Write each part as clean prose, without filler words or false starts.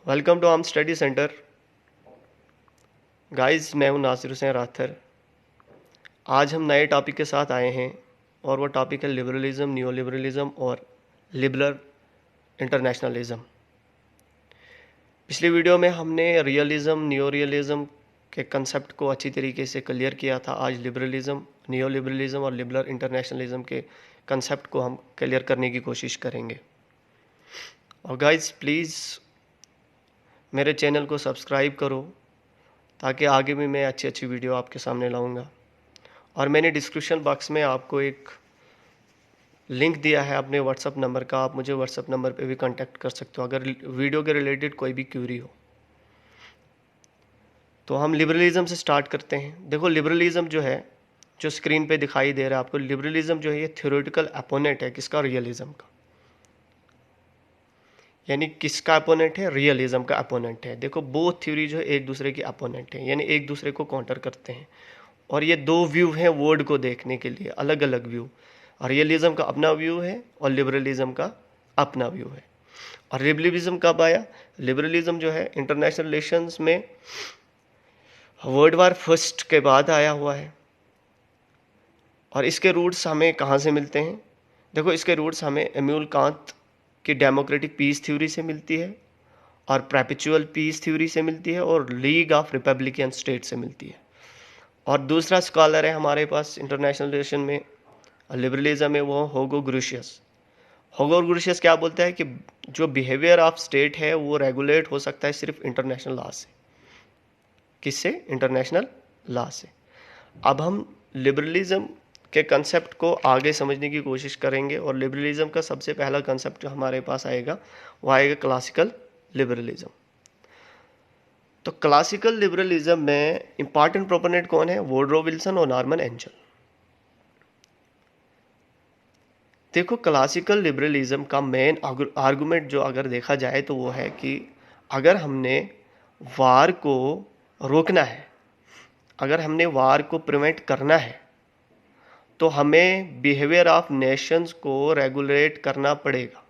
Welcome to arm study centre. Guys, मैं हूं Nasir Hussain rather. आज हम नए टॉपिक के साथ आए हैं और वो टॉपिक है लिबरलिज्म, न्यू लिबरलिज्म और लिबरल इंटरनेशनलिज्म। पिछली वीडियो में हमने रियलिज्म, न्यू रियलिज्म के कंसेप्ट को अच्छी तरीके से क्लियर किया था। आज लिबरलिज्म, न्यू लिबरलिज्म और लिबरल इंटरनेशनलिज्म के कंसेप्ट को हम क्लियर करने की कोशिश करेंगे। और गाइस, प्लीज़ मेरे चैनल को सब्सक्राइब करो ताकि आगे भी मैं अच्छी अच्छी वीडियो आपके सामने लाऊंगा। और मैंने डिस्क्रिप्शन बॉक्स में आपको एक लिंक दिया है अपने व्हाट्सअप नंबर का। आप मुझे व्हाट्सअप नंबर पे भी कांटेक्ट कर सकते हो अगर वीडियो के रिलेटेड कोई भी क्यूरी हो। तो हम लिबरलिज्म से स्टार्ट करते हैं। देखो, लिबरलिज्म जो है, जो स्क्रीन पे दिखाई दे रहा है आपको, लिबरलिज्म जो है ये थ्योरेटिकल अपोनेंट है किसका? रियलिज्म का। यानी किसका अपोनेंट है? रियलिज्म का अपोनेंट है। देखो, बोथ थ्योरी जो है एक दूसरे के अपोनेंट है, यानी एक दूसरे को काउंटर करते हैं। और ये दो व्यू हैं वर्ड को देखने के लिए, अलग अलग व्यू। रियलिज्म का अपना व्यू है और लिबरलिज्म का अपना व्यू है। और लिबरलिज्म कब आया? लिबरलिज्म जो है इंटरनेशनल रिलेशंस में वर्ल्ड वार फर्स्ट के बाद आया हुआ है। और इसके रूट्स हमें कहाँ से मिलते हैं? देखो, इसके रूट्स हमें इमैनुअल कांत की डेमोक्रेटिक पीस थ्योरी से मिलती है, और परपेचुअल पीस थ्योरी से मिलती है, और लीग ऑफ रिपब्लिकन स्टेट से मिलती है। और दूसरा स्कॉलर है हमारे पास इंटरनेशनल रिलेशन में, लिबरलिज्म में, वो होगो ग्रुशियस। होगो ग्रुशियस क्या बोलता है कि जो बिहेवियर ऑफ स्टेट है वो रेगुलेट हो सकता है सिर्फ इंटरनेशनल लॉ से। किससे? इंटरनेशनल लॉ से। अब हम लिबरलिज्म के कंसेप्ट को आगे समझने की कोशिश करेंगे। और लिबरलिज्म का सबसे पहला कंसेप्ट जो हमारे पास आएगा वो आएगा क्लासिकल लिबरलिज्म। तो क्लासिकल लिबरलिज्म में इंपॉर्टेंट प्रोपोनेंट कौन है? वुडरो विल्सन और नॉर्मन एंजल। देखो, क्लासिकल लिबरलिज्म का मेन आर्गुमेंट जो अगर देखा जाए तो वो है कि अगर हमने वार को रोकना है, अगर हमने वार को प्रिवेंट करना है, तो हमें बिहेवियर ऑफ नेशंस को रेगुलेट करना पड़ेगा।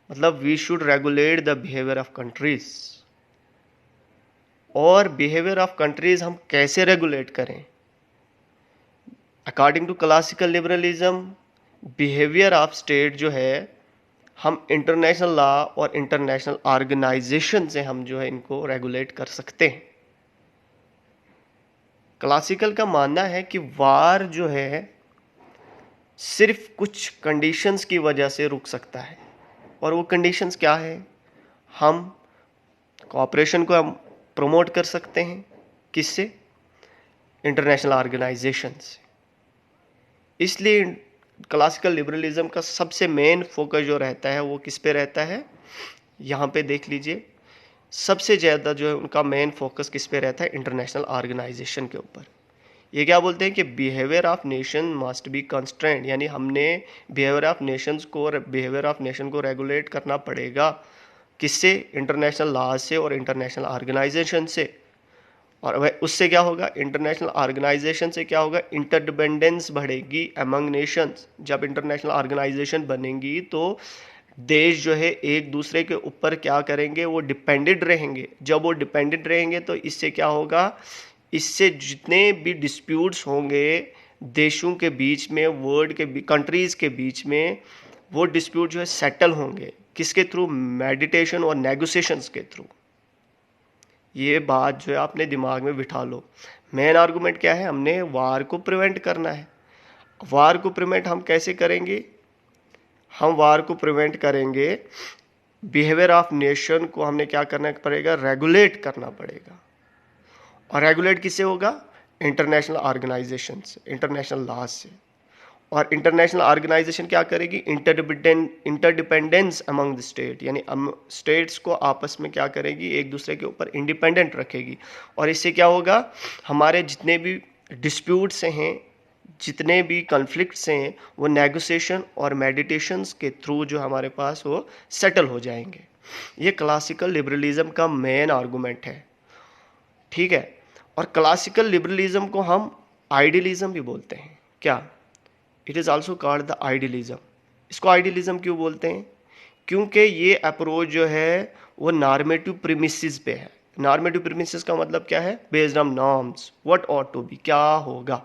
मतलब we should regulate the behaviour of countries. और बिहेवियर ऑफ कंट्रीज हम कैसे रेगुलेट करें? According to classical liberalism, behaviour of state जो है हम इंटरनेशनल लॉ और इंटरनेशनल ऑर्गेनाइजेशन से हम जो है इनको रेगुलेट कर सकते हैं। क्लासिकल का मानना है कि वार जो है सिर्फ कुछ कंडीशंस की वजह से रुक सकता है। और वो कंडीशंस क्या है? हम कोऑपरेशन को हम प्रमोट कर सकते हैं। किससे? इंटरनेशनल ऑर्गेनाइजेशन से। इसलिए क्लासिकल लिबरलिज्म का सबसे मेन फोकस जो रहता है वो किस पे रहता है? यहाँ पे देख लीजिए, सबसे ज़्यादा जो है उनका मेन फोकस किस पे रहता है? इंटरनेशनल ऑर्गेनाइजेशन के ऊपर। ये क्या बोलते हैं कि behaviour of nation must be constraint, यानी हमने बिहेवियर ऑफ नेशंस को, बिहेवियर ऑफ नेशन को रेगुलेट करना पड़ेगा। किससे? इंटरनेशनल लॉ से और इंटरनेशनल ऑर्गेनाइजेशन से। और वह उससे क्या होगा? इंटरनेशनल ऑर्गेनाइजेशन से क्या होगा? इंटरडिपेंडेंस बढ़ेगी अमंग नेशंस। जब इंटरनेशनल ऑर्गेनाइजेशन बनेंगी तो देश जो है एक दूसरे के ऊपर क्या करेंगे? वो डिपेंडेंट रहेंगे। जब वो डिपेंडेंट रहेंगे तो इससे क्या होगा? इससे जितने भी डिस्प्यूट्स होंगे देशों के बीच में, वर्ल्ड के कंट्रीज़ के बीच में, वो डिस्प्यूट जो है सेटल होंगे। किसके थ्रू? मेडिटेशन और नेगोशिएशंस के थ्रू। ये बात जो है अपने दिमाग में बिठा लो। मेन आर्गुमेंट क्या है? हमने वार को प्रिवेंट करना है। वार को प्रिवेंट हम कैसे करेंगे? हम वार को प्रिवेंट करेंगे, बिहेवियर ऑफ नेशन को हमने क्या करना पड़ेगा? रेगुलेट करना पड़ेगा। और रेगुलेट किससे होगा? इंटरनेशनल ऑर्गेनाइजेशन से, इंटरनेशनल लॉ से। और इंटरनेशनल ऑर्गेनाइजेशन क्या करेगी? इंटरडिपेंडेंस अमंग द स्टेट, यानी स्टेट्स को आपस में क्या करेगी? एक दूसरे के ऊपर इंडिपेंडेंट रखेगी। और इससे क्या होगा? हमारे जितने भी डिस्प्यूट्स हैं, जितने भी कॉन्फ्लिक्ट्स हैं, वो नेगोशिएशन और मेडिटेशंस के थ्रू जो हमारे पास वो सेटल हो जाएंगे। ये क्लासिकल लिबरलिज्म का मेन आर्गुमेंट है। ठीक है। और क्लासिकल लिबरलिज्म को हम आइडियलिज्म भी बोलते हैं। क्या? It is also called the idealism. इसको आइडियलिज्म क्यों बोलते हैं? क्योंकि ये अप्रोच जो है वो नॉर्मेटिव प्रीमिसेस पे है। नॉर्मेटिव प्रीमिसेस का मतलब क्या है? Based on norms, what ought to be, क्या होगा,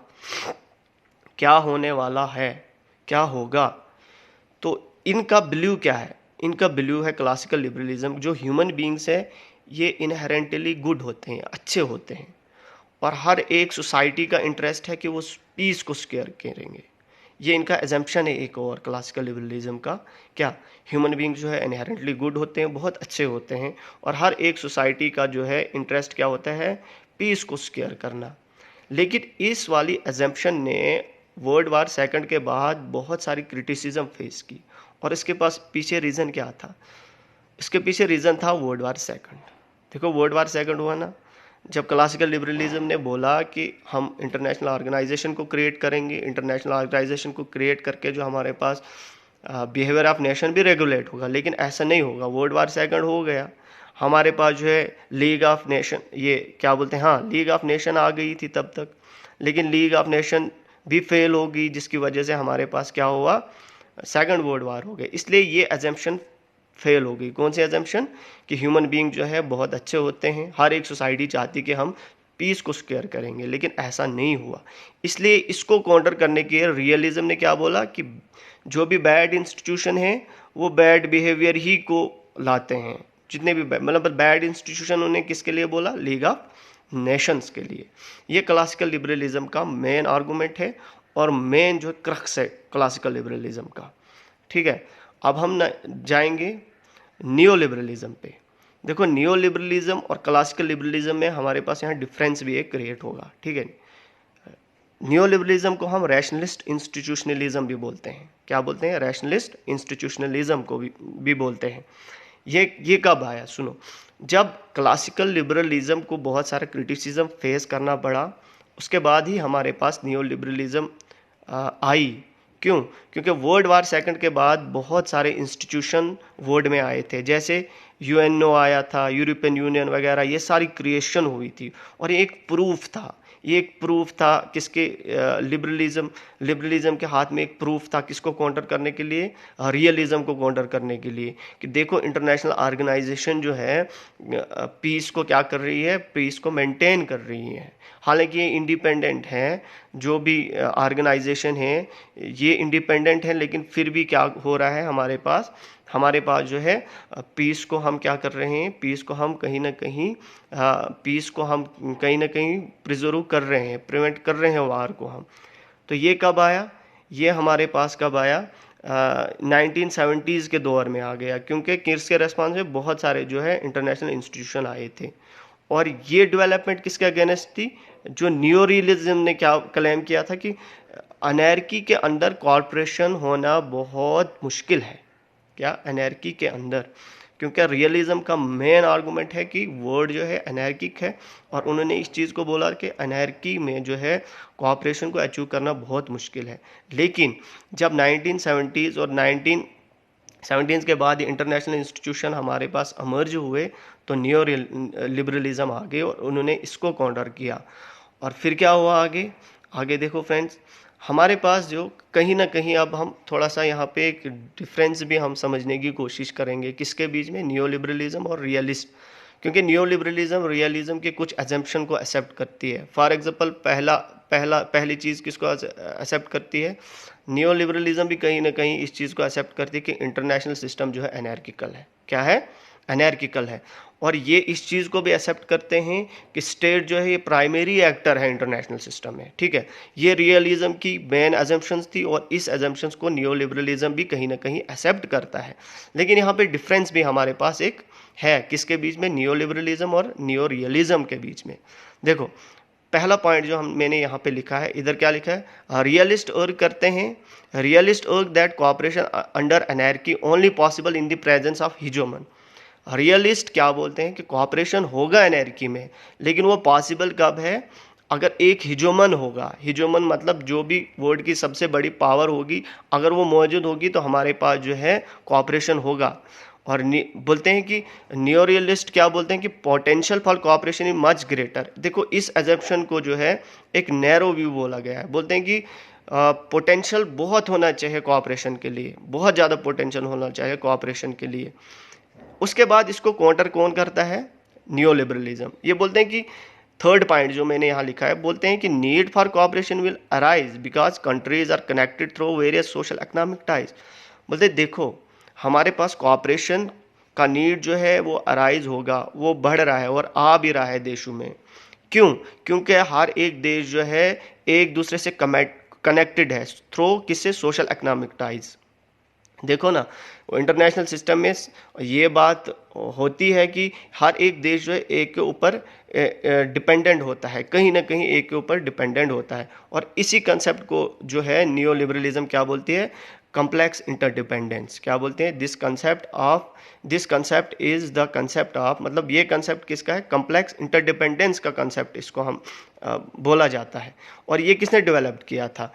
क्या होने वाला है, क्या होगा। तो इनका बिलीव क्या है? इनका बिलीव है क्लासिकल लिबरलिज्म, जो ह्यूमन बींग्स है ये इनहेरेंटली गुड होते हैं, अच्छे होते हैं, और हर एक सोसाइटी का इंटरेस्ट है कि वो पीस को स्क्योर करेंगे। ये इनका एजम्पशन है एक और क्लासिकल लिबरलिज्म का। क्या? ह्यूमन बींग जो है इनहेरेंटली गुड होते हैं, बहुत अच्छे होते हैं, और हर एक सोसाइटी का जो है इंटरेस्ट क्या होता है? पीस को स्क्योर करना। लेकिन इस वाली एजम्पशन ने वर्ल्ड वार सेकंड के बाद बहुत सारी क्रिटिसिज्म फेस की, और इसके पास पीछे रीज़न क्या था? इसके पीछे रीज़न था वर्ल्ड वार सेकंड। देखो वर्ल्ड वार सेकंड हुआ ना, जब क्लासिकल लिबरलिज्म ने बोला कि हम इंटरनेशनल ऑर्गेनाइजेशन को क्रिएट करेंगे, इंटरनेशनल ऑर्गेनाइजेशन को क्रिएट करके जो हमारे पास बिहेवियर ऑफ नेशन भी रेगुलेट होगा। लेकिन ऐसा नहीं होगा, वर्ल्ड वार सेकंड हो गया, हमारे पास जो है लीग ऑफ नेशन, ये क्या बोलते हैं, हाँ लीग ऑफ नेशन आ गई थी तब तक, लेकिन लीग ऑफ नेशन भी फेल होगी, जिसकी वजह से हमारे पास क्या हुआ? सेकंड वर्ल्ड वार हो गए। इसलिए ये एजम्पशन फेल हो गई। कौन सी एजम्पशन? कि ह्यूमन बीइंग जो है बहुत अच्छे होते हैं, हर एक सोसाइटी चाहती कि हम पीस को स्क्योर करेंगे, लेकिन ऐसा नहीं हुआ। इसलिए इसको काउंटर करने के लिए रियलिज्म ने क्या बोला कि जो भी बैड इंस्टीट्यूशन है वो बैड बिहेवियर ही को लाते हैं। जितने भी मतलब बैड इंस्टीट्यूशन उन्होंने किसके लिए बोला? लीग ऑफ नेशंस के लिए। ये क्लासिकल लिबरलिज्म का मेन आर्गूमेंट है और मेन जो क्रक्स है क्लासिकल लिबरलिज्म का। ठीक है, अब हम जाएंगे नियो लिबरलिज्म पे। देखो नियो लिबरलिज्म और क्लासिकल लिबरलिज्म में हमारे पास यहाँ डिफरेंस भी एक क्रिएट होगा। ठीक है, नियो लिबरलिज्म को हम रैशनलिस्ट इंस्टीट्यूशनलिज्म भी बोलते हैं। क्या बोलते हैं? रैशनलिस्ट इंस्टीट्यूशनलिज्म को भी बोलते हैं। ये कब आया? सुनो, जब क्लासिकल लिबरलिज्म को बहुत सारा क्रिटिसिज्म फेस करना पड़ा, उसके बाद ही हमारे पास नियो लिबरलिज्म आई। क्यों? क्योंकि वर्ल्ड वार सेकंड के बाद बहुत सारे इंस्टीट्यूशन वर्ल्ड में आए थे, जैसे यूएनओ आया था, यूरोपियन यूनियन वगैरह, ये सारी क्रिएशन हुई थी। और ये एक प्रूफ था, ये एक प्रूफ था किसके? लिबरलिज्म के हाथ में एक प्रूफ था, किसको काउंटर करने के लिए? रियलिज्म को काउंटर करने के लिए, कि देखो इंटरनेशनल ऑर्गेनाइजेशन जो है पीस को क्या कर रही है? पीस को मेंटेन कर रही है। हालांकि ये इंडिपेंडेंट है, जो भी ऑर्गेनाइजेशन है ये इंडिपेंडेंट है, लेकिन फिर भी क्या हो रहा है हमारे पास जो है पीस को हम क्या कर रहे हैं? पीस को हम कहीं ना कहीं प्रिजर्व कर रहे हैं, प्रिवेंट कर रहे हैं वार को हम। तो ये कब आया? ये हमारे पास कब आया? 1970s के दौर में आ गया, क्योंकि किर्स के रेस्पॉन्स में बहुत सारे जो है इंटरनेशनल इंस्टीट्यूशन आए थे। और ये डेवलपमेंट किसके अगेंस्ट थी? जो नियो रियलिज्म ने क्या क्लेम किया था कि अनैर्की के अंदर कॉर्पोरेशन होना बहुत मुश्किल है। क्या? अनैर्की के अंदर, क्योंकि रियलिज्म का मेन आर्गूमेंट है कि वर्ल्ड जो है अनैर्किक है, और उन्होंने इस चीज़ को बोला कि अनैर्की में जो है कॉर्पोरेशन को अचीव करना बहुत मुश्किल है। लेकिन जब 1970s और 1970s के बाद इंटरनेशनल इंस्टीट्यूशन हमारे पास अमर्ज हुए, तो नियो लिबरलिज्म आ गए और उन्होंने इसको काउंटर किया। और फिर क्या हुआ आगे? आगे देखो फ्रेंड्स, हमारे पास जो कहीं ना कहीं अब हम थोड़ा सा यहाँ पे एक डिफरेंस भी हम समझने की कोशिश करेंगे, किसके बीच में? नियो लिबरलिज्म और रियलिस्ट। क्योंकि नियो लिबरलिज्म रियलिज्म के कुछ एजम्पशन को एक्सेप्ट करती है। फॉर एग्जांपल पहली चीज़ किसको एक्सेप्ट करती है? नियो लिबरलिज्म भी कहीं ना कहीं इस चीज़ को एक्सेप्ट करती है कि इंटरनेशनल सिस्टम जो है एनर्किकल है। क्या है? एनर्किकल है। और ये इस चीज़ को भी एक्सेप्ट करते हैं कि स्टेट जो है ये प्राइमरी एक्टर है इंटरनेशनल सिस्टम में। ठीक है, ये रियलिज्म की मेन एजम्पशंस थी, और इस एजम्पशंस को नियो लिबरलिज्म भी कहीं ना कहीं एक्सेप्ट करता है। लेकिन यहाँ पे डिफरेंस भी हमारे पास एक है, किसके बीच में? नियो लिबरलिज्म और नियो रियलिज्म के बीच में। देखो पहला पॉइंट जो मैंने यहाँ पे लिखा है, इधर क्या लिखा है? रियलिस्ट अर्ग करते हैं, realist argue that cooperation under anarchy only possible in the presence of hegemon. Realist क्या बोलते हैं कि कोऑपरेशन होगा एनर्की में, लेकिन वो पॉसिबल कब है? अगर एक हिजोमन होगा। हिजोमन मतलब जो भी वर्ल्ड की सबसे बड़ी पावर होगी, अगर वो मौजूद होगी तो हमारे पास जो है कोऑपरेशन होगा। और बोलते हैं कि नियो रियलिस्ट क्या बोलते हैं कि potential for cooperation is much greater. देखो इस एजम्पशन को जो है एक नैरो व्यू बोला गया है। बोलते हैं कि पोटेंशियल बहुत होना चाहिए कोऑपरेशन के लिए, बहुत ज़्यादा पोटेंशियल होना चाहिए कोऑपरेशन के लिए। उसके बाद इसको काउंटर कौन करता है? New liberalism. ये बोलते हैं कि थर्ड पॉइंट जो मैंने यहाँ लिखा है, बोलते हैं कि need for cooperation will arise because countries are connected through various social economic ties. बोलते देखो हमारे पास कोऑपरेशन का नीड जो है वो अराइज होगा, वो बढ़ रहा है और आ भी रहा है देशों में। क्यों? क्योंकि हर एक देश जो है एक दूसरे से कनेक्टेड है थ्रू किससे? Social economic ties. देखो ना, इंटरनेशनल सिस्टम में ये बात होती है कि हर एक देश जो है एक के ऊपर डिपेंडेंट होता है, कहीं ना कहीं एक के ऊपर डिपेंडेंट होता है। और इसी कंसेप्ट को जो है नियो लिबरलिज्म क्या बोलती है? Complex interdependence. क्या बोलते हैं? This concept is the concept of, मतलब ये कंसेप्ट किसका है? कम्प्लेक्स इंटरडिपेंडेंस का कंसेप्ट इसको हम बोला जाता है। और ये किसने डेवलप किया था?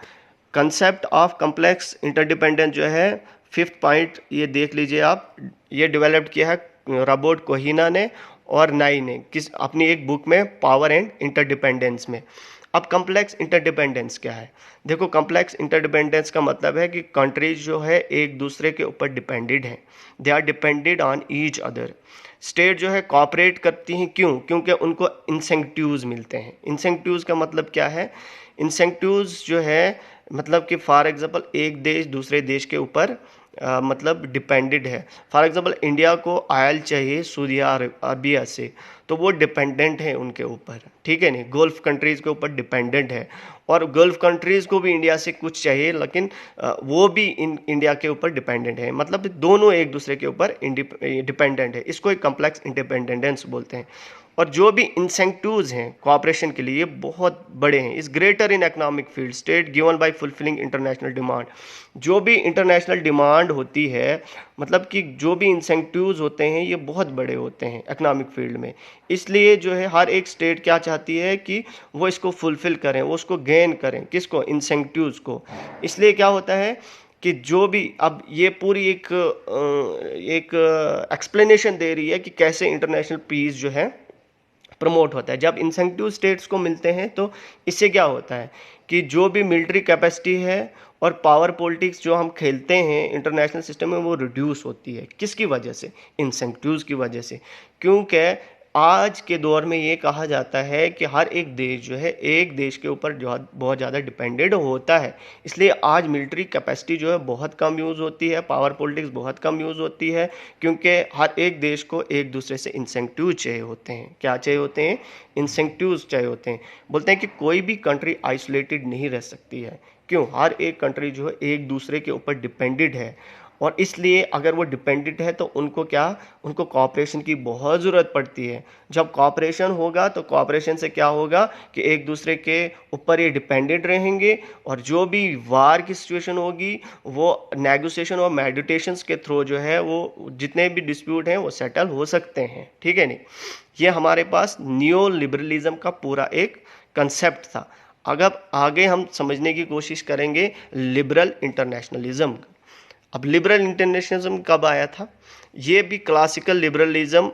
कंसेप्ट ऑफ कम्प्लेक्स इंटरडिपेंडेंस जो है, फिफ्थ पॉइंट ये देख लीजिए आप, ये डेवलप किया है रॉबर्ट कोहिना ने और नाई ने किस अपनी एक बुक में पावर एंड इंटरडिपेंडेंस में। अब कम्प्लेक्स इंटरडिपेंडेंस क्या है? देखो कम्प्लेक्स इंटरडिपेंडेंस का मतलब है कि कंट्रीज जो है एक दूसरे के ऊपर डिपेंडेड हैं, they are depended on each other. State जो है कॉपरेट करती हैं, क्यों? क्योंकि उनको इंसेंटिव्स मिलते हैं। इंसेंटिव्स का मतलब क्या है? इंसेंटिव्स जो है मतलब कि फॉर एग्जांपल एक देश दूसरे देश के ऊपर मतलब डिपेंडेड है। फॉर एग्जांपल इंडिया को ऑयल चाहिए सऊदी अरबिया से, तो वो डिपेंडेंट है उनके ऊपर, ठीक है नहीं? गल्फ कंट्रीज़ के ऊपर डिपेंडेंट है, और गल्फ कंट्रीज़ को भी इंडिया से कुछ चाहिए, लेकिन वो भी इंडिया के ऊपर डिपेंडेंट है। मतलब दोनों एक दूसरे के ऊपर डिपेंडेंट है। इसको एक कम्प्लेक्स इंडिपेंडेंस बोलते हैं। और जो भी इंसेंटिव्स हैं कोऑपरेशन के लिए बहुत बड़े हैं। इस greater in economic field state given by fulfilling international demand. जो भी इंटरनेशनल डिमांड होती है, मतलब कि जो भी इंसेंटिव्स होते हैं ये बहुत बड़े होते हैं इकोनॉमिक फील्ड में। इसलिए जो है हर एक स्टेट क्या चाहती है कि वो इसको फुलफिल करें, वो उसको गेन करें। किसको? इंसेंटिव्स को। इसलिए क्या होता है कि जो भी, अब ये पूरी एक एक्सप्लेनेशन दे रही है कि कैसे इंटरनेशनल पीस जो है प्रमोट होता है। जब इंसेंटिव स्टेट्स को मिलते हैं तो इससे क्या होता है कि जो भी मिलिट्री कैपेसिटी है और पावर पॉलिटिक्स जो हम खेलते हैं इंटरनेशनल सिस्टम में, वो रिड्यूस होती है। किसकी वजह से? इंसेंटिव्स की वजह से। क्योंकि आज के दौर में ये कहा जाता है कि हर एक देश जो है एक देश के ऊपर जो बहुत ज़्यादा डिपेंडेंट होता है। इसलिए आज मिलिट्री कैपेसिटी जो है बहुत कम यूज़ होती है, पावर पॉलिटिक्स बहुत कम यूज़ होती है, क्योंकि हर एक देश को एक दूसरे से इंसेंटिव चाहिए होते हैं। क्या चाहिए होते हैं? इंसेंटिव्स चाहिए होते हैं। बोलते हैं कि कोई भी कंट्री आइसोलेटेड नहीं रह सकती है। क्यों? हर एक कंट्री जो है एक दूसरे के ऊपर डिपेंडेड है, और इसलिए अगर वो डिपेंडेंट है तो उनको क्या? उनको कोऑपरेशन की बहुत ज़रूरत पड़ती है। जब कोऑपरेशन होगा तो कोऑपरेशन से क्या होगा कि एक दूसरे के ऊपर ये डिपेंडेंट रहेंगे, और जो भी वार की सिचुएशन होगी वो नेगोशिएशन और मेडिटेशंस के थ्रू जो है वो जितने भी डिस्प्यूट हैं वो सेटल हो सकते हैं, ठीक है नहीं? ये हमारे पास नियो लिबरलिज्म का पूरा एक कंसेप्ट था। अगर आगे हम समझने की कोशिश करेंगे लिबरल इंटरनेशनलिज्म। अब लिबरल इंटरनेशनलिज्म कब आया था? ये भी क्लासिकल लिबरलिज्म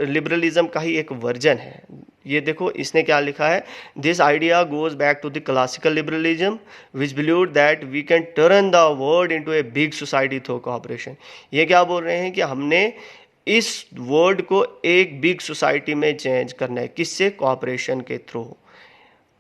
लिबरलिज्म का ही एक वर्जन है। ये देखो इसने क्या लिखा है, this idea goes back to the classical liberalism which believed that we can turn the world into a big society through cooperation. ये क्या बोल रहे हैं कि हमने इस वर्ल्ड को एक बिग सोसाइटी में चेंज करना है। किससे? कोऑपरेशन के थ्रू।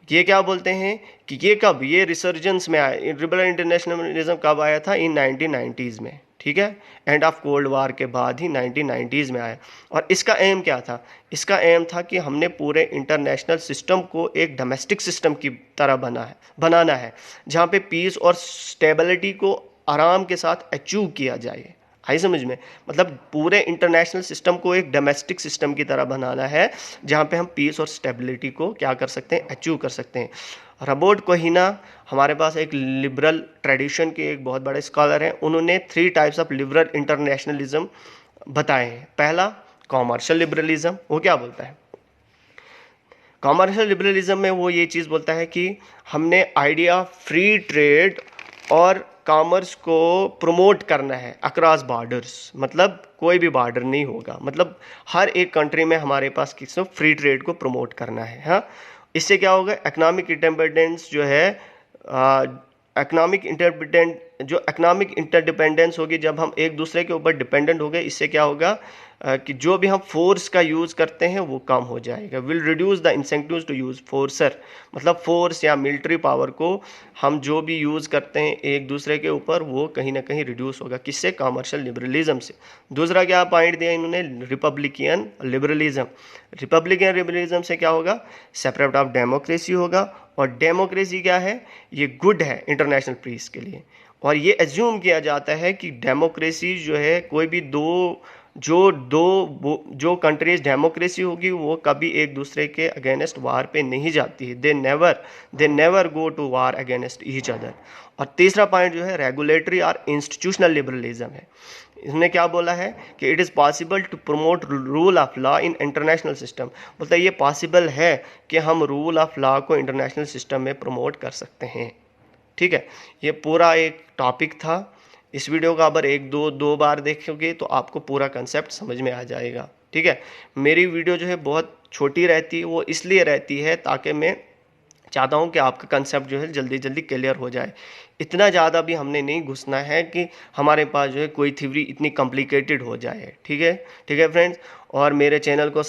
ये क्या बोलते हैं कि ये कब, ये रिसर्जेंस में आया, लिबरल इंटरनेशनलिज्म कब आया था? इन 1990s में, ठीक है? एंड ऑफ कोल्ड वार के बाद ही 1990s में आया। और इसका एम क्या था? इसका एम था कि हमने पूरे इंटरनेशनल सिस्टम को एक डोमेस्टिक सिस्टम की तरह बनाना है, जहाँ पे पीस और स्टेबिलिटी को आराम के साथ अचीव किया जाए। आई समझ में? मतलब पूरे इंटरनेशनल सिस्टम को एक डोमेस्टिक सिस्टम की तरह बनाना है, जहाँ पे हम पीस और स्टेबिलिटी को क्या कर सकते हैं? अचीव कर सकते हैं। रॉबर्ट कोहिना हमारे पास एक लिबरल ट्रेडिशन के एक बहुत बड़े स्कॉलर हैं। उन्होंने 3 टाइप्स ऑफ लिबरल इंटरनेशनलिज्म बताए हैं। पहला कॉमर्शियल लिबरलिज्म। वो क्या बोलता है? कॉमर्शियल लिबरलिज्म में वो ये चीज़ बोलता है कि हमने आइडिया फ्री ट्रेड और कॉमर्स को प्रमोट करना है अक्रॉस बॉर्डर्स। मतलब कोई भी बॉर्डर नहीं होगा, मतलब हर एक कंट्री में हमारे पास किसी फ्री ट्रेड को प्रमोट करना है। हाँ, इससे क्या होगा, इकोनॉमिक इंटरडिपेंडेंस जो है, इकोनॉमिक इंटरडिपेंडेंस होगी जब हम एक दूसरे के ऊपर डिपेंडेंट हो गए। इससे क्या होगा कि जो भी हम फोर्स का यूज़ करते हैं वो कम हो जाएगा। Will reduce the incentives to use force, मतलब फोर्स या मिलिट्री पावर को हम जो भी यूज़ करते हैं एक दूसरे के ऊपर, वो कहीं ना कहीं रिड्यूस होगा। किससे? कमर्शियल लिबरलिज्म से। दूसरा क्या पॉइंट दिया इन्होंने, रिपब्लिकन लिबरलिज्म। रिपब्लिकन लिबरलिज्म से क्या होगा, सेपरेट ऑफ डेमोक्रेसी होगा। और डेमोक्रेसी क्या है, ये गुड है इंटरनेशनल पीस के लिए। और ये एज्यूम किया जाता है कि डेमोक्रेसी जो है, कोई भी जो कंट्रीज डेमोक्रेसी होगी वो कभी एक दूसरे के अगेंस्ट वार पे नहीं जाती है। They never go to war against each other. और तीसरा पॉइंट जो है रेगुलेटरी और इंस्टीट्यूशनल लिबरलिज्म है। इसने क्या बोला है कि it is possible to promote rule of law in international system. मतलब ये पॉसिबल है कि हम रूल ऑफ लॉ को इंटरनेशनल सिस्टम में प्रमोट कर सकते हैं। ठीक है, ये पूरा एक टॉपिक था। इस वीडियो को अगर दो बार देखोगे तो आपको पूरा कंसेप्ट समझ में आ जाएगा। ठीक है, मेरी वीडियो जो है बहुत छोटी रहती है, वो इसलिए रहती है ताकि मैं चाहता हूँ कि आपका कंसेप्ट जो है जल्दी जल्दी क्लियर हो जाए। इतना ज़्यादा भी हमने नहीं घुसना है कि हमारे पास जो है कोई थ्योरी इतनी कॉम्प्लिकेटेड हो जाए। ठीक है फ्रेंड्स, और मेरे चैनल को